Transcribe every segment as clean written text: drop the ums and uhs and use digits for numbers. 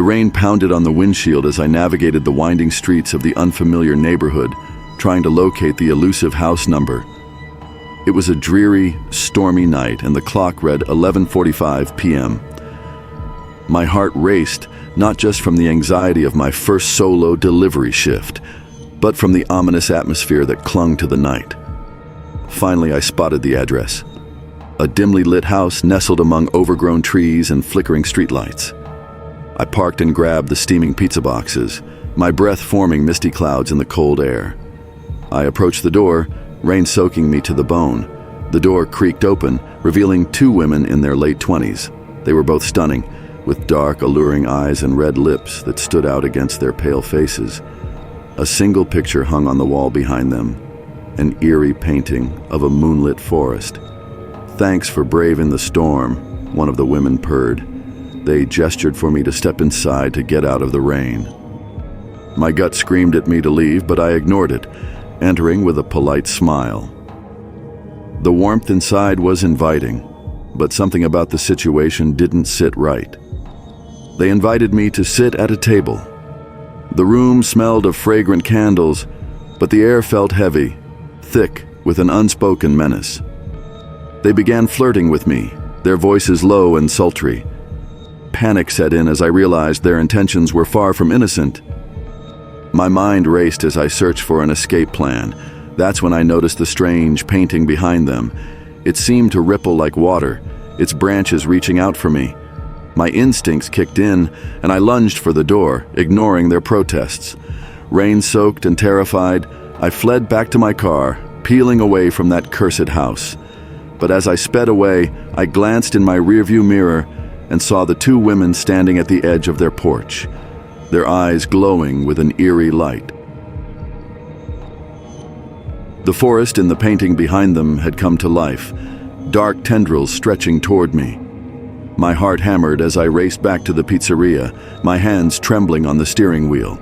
The rain pounded on the windshield as I navigated the winding streets of the unfamiliar neighborhood, trying to locate the elusive house number. It was a dreary, stormy night, and the clock read 11:45 p.m. My heart raced, not just from the anxiety of my first solo delivery shift, but from the ominous atmosphere that clung to the night. Finally, I spotted the address. A dimly lit house nestled among overgrown trees and flickering streetlights. I parked and grabbed the steaming pizza boxes, my breath forming misty clouds in the cold air. I approached the door, rain soaking me to the bone. The door creaked open, revealing two women in their late 20s. They were both stunning, with dark, alluring eyes and red lips that stood out against their pale faces. A single picture hung on the wall behind them, an eerie painting of a moonlit forest. "Thanks for braving the storm," one of the women purred. They gestured for me to step inside to get out of the rain. My gut screamed at me to leave, but I ignored it, entering with a polite smile. The warmth inside was inviting, but something about the situation didn't sit right. They invited me to sit at a table. The room smelled of fragrant candles, but the air felt heavy, thick with an unspoken menace. They began flirting with me, their voices low and sultry. Panic set in as I realized their intentions were far from innocent. My mind raced as I searched for an escape plan. That's when I noticed the strange painting behind them. It seemed to ripple like water, its branches reaching out for me. My instincts kicked in, and I lunged for the door, ignoring their protests. Rain-soaked and terrified, I fled back to my car, peeling away from that cursed house. But as I sped away, I glanced in my rearview mirror and saw the two women standing at the edge of their porch, their eyes glowing with an eerie light. The forest in the painting behind them had come to life, dark tendrils stretching toward me. My heart hammered as I raced back to the pizzeria, my hands trembling on the steering wheel.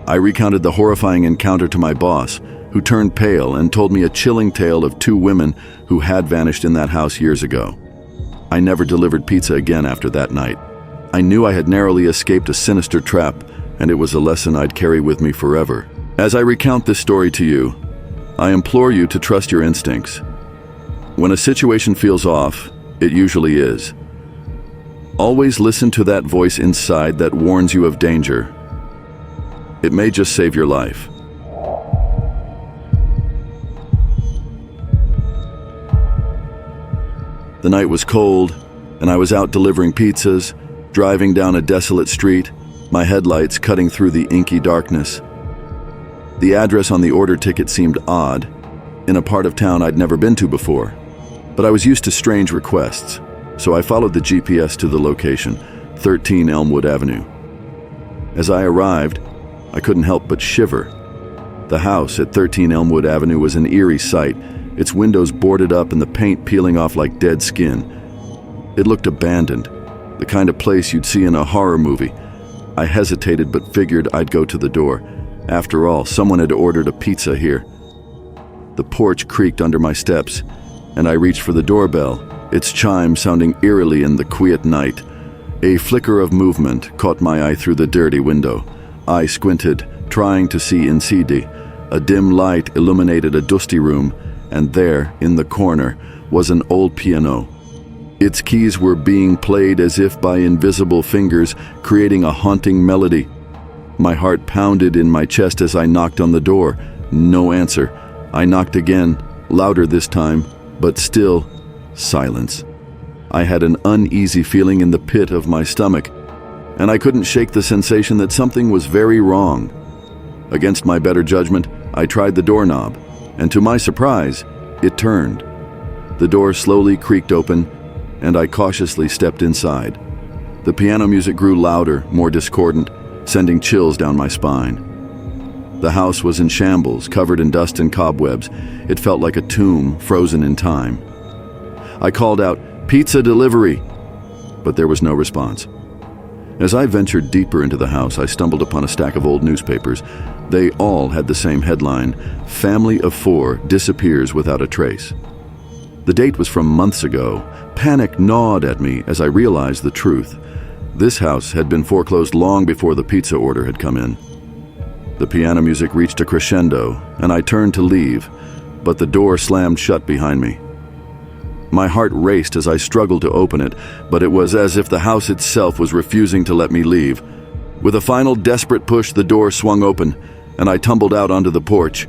I recounted the horrifying encounter to my boss, who turned pale and told me a chilling tale of two women who had vanished in that house years ago. I never delivered pizza again after that night. I knew I had narrowly escaped a sinister trap, and it was a lesson I'd carry with me forever. As I recount this story to you, I implore you to trust your instincts. When a situation feels off, it usually is. Always listen to that voice inside that warns you of danger. It may just save your life. The night was cold, and I was out delivering pizzas, driving down a desolate street, my headlights cutting through the inky darkness. The address on the order ticket seemed odd, in a part of town I'd never been to before, but I was used to strange requests, so I followed the GPS to the location, 13 Elmwood Avenue. As I arrived, I couldn't help but shiver. The house at 13 Elmwood Avenue was an eerie sight, its windows boarded up and the paint peeling off like dead skin. It looked abandoned, the kind of place you'd see in a horror movie. I hesitated but figured I'd go to the door. After all, someone had ordered a pizza here. The porch creaked under my steps, and I reached for the doorbell, its chime sounding eerily in the quiet night. A flicker of movement caught my eye through the dirty window. I squinted, trying to see inside. A dim light illuminated a dusty room, and there, in the corner, was an old piano. Its keys were being played as if by invisible fingers, creating a haunting melody. My heart pounded in my chest as I knocked on the door. No answer. I knocked again, louder this time, but still, silence. I had an uneasy feeling in the pit of my stomach, and I couldn't shake the sensation that something was very wrong. Against my better judgment, I tried the doorknob, and to my surprise, it turned. The door slowly creaked open, and I cautiously stepped inside. The piano music grew louder, more discordant, sending chills down my spine. The house was in shambles, covered in dust and cobwebs. It felt like a tomb, frozen in time. I called out, "Pizza delivery!" but there was no response. As I ventured deeper into the house, I stumbled upon a stack of old newspapers. They all had the same headline, "Family of 4 disappears without a trace." The date was from months ago. Panic gnawed at me as I realized the truth. This house had been foreclosed long before the pizza order had come in. The piano music reached a crescendo, and I turned to leave, but the door slammed shut behind me. My heart raced as I struggled to open it, but it was as if the house itself was refusing to let me leave. With a final desperate push, the door swung open, and I tumbled out onto the porch.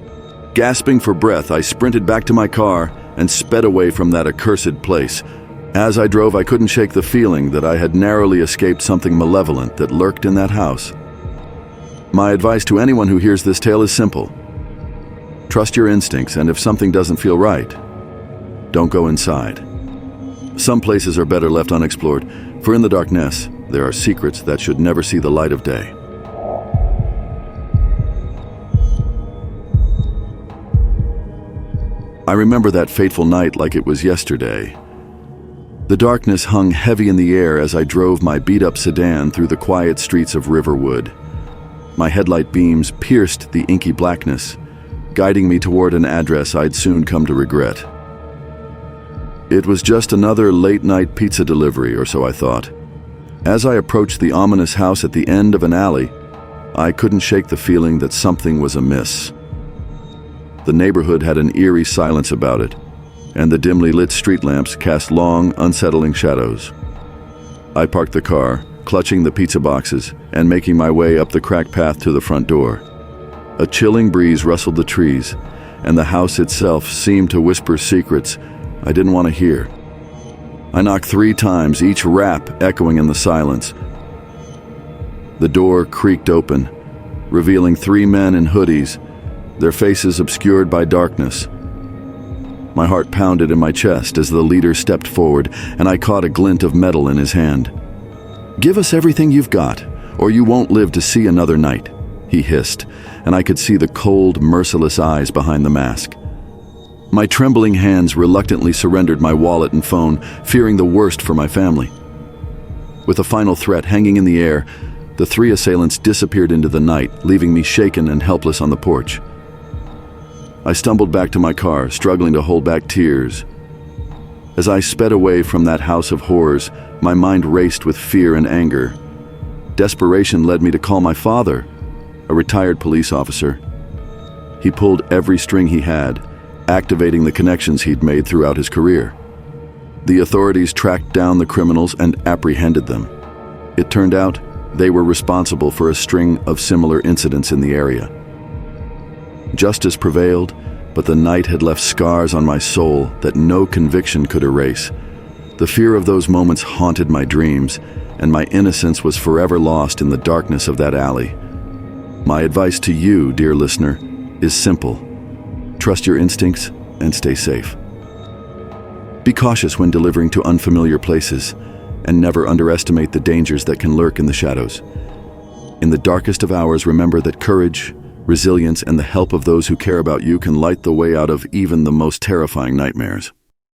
Gasping for breath, I sprinted back to my car and sped away from that accursed place. As I drove, I couldn't shake the feeling that I had narrowly escaped something malevolent that lurked in that house. My advice to anyone who hears this tale is simple. Trust your instincts, and if something doesn't feel right, don't go inside. Some places are better left unexplored, for in the darkness, there are secrets that should never see the light of day. I remember that fateful night like it was yesterday. The darkness hung heavy in the air as I drove my beat-up sedan through the quiet streets of Riverwood. My headlight beams pierced the inky blackness, guiding me toward an address I'd soon come to regret. It was just another late-night pizza delivery, or so I thought. As I approached the ominous house at the end of an alley, I couldn't shake the feeling that something was amiss. The neighborhood had an eerie silence about it, and the dimly lit street lamps cast long, unsettling shadows. I parked the car, clutching the pizza boxes, and making my way up the cracked path to the front door. A chilling breeze rustled the trees, and the house itself seemed to whisper secrets I didn't want to hear. I knocked 3 times, each rap echoing in the silence. The door creaked open, revealing 3 men in hoodies, their faces obscured by darkness. My heart pounded in my chest as the leader stepped forward, and I caught a glint of metal in his hand. "Give us everything you've got, or you won't live to see another night," he hissed, and I could see the cold, merciless eyes behind the mask. My trembling hands reluctantly surrendered my wallet and phone, fearing the worst for my family. With a final threat hanging in the air, the 3 assailants disappeared into the night, leaving me shaken and helpless on the porch. I stumbled back to my car, struggling to hold back tears. As I sped away from that house of horrors, my mind raced with fear and anger. Desperation led me to call my father, a retired police officer. He pulled every string he had, activating the connections he'd made throughout his career. The authorities tracked down the criminals and apprehended them. It turned out they were responsible for a string of similar incidents in the area. Justice prevailed, but the night had left scars on my soul that no conviction could erase. The fear of those moments haunted my dreams, and my innocence was forever lost in the darkness of that alley. My advice to you, dear listener, is simple. Trust your instincts and stay safe. Be cautious when delivering to unfamiliar places, and never underestimate the dangers that can lurk in the shadows. In the darkest of hours, remember that courage, resilience, and the help of those who care about you can light the way out of even the most terrifying nightmares.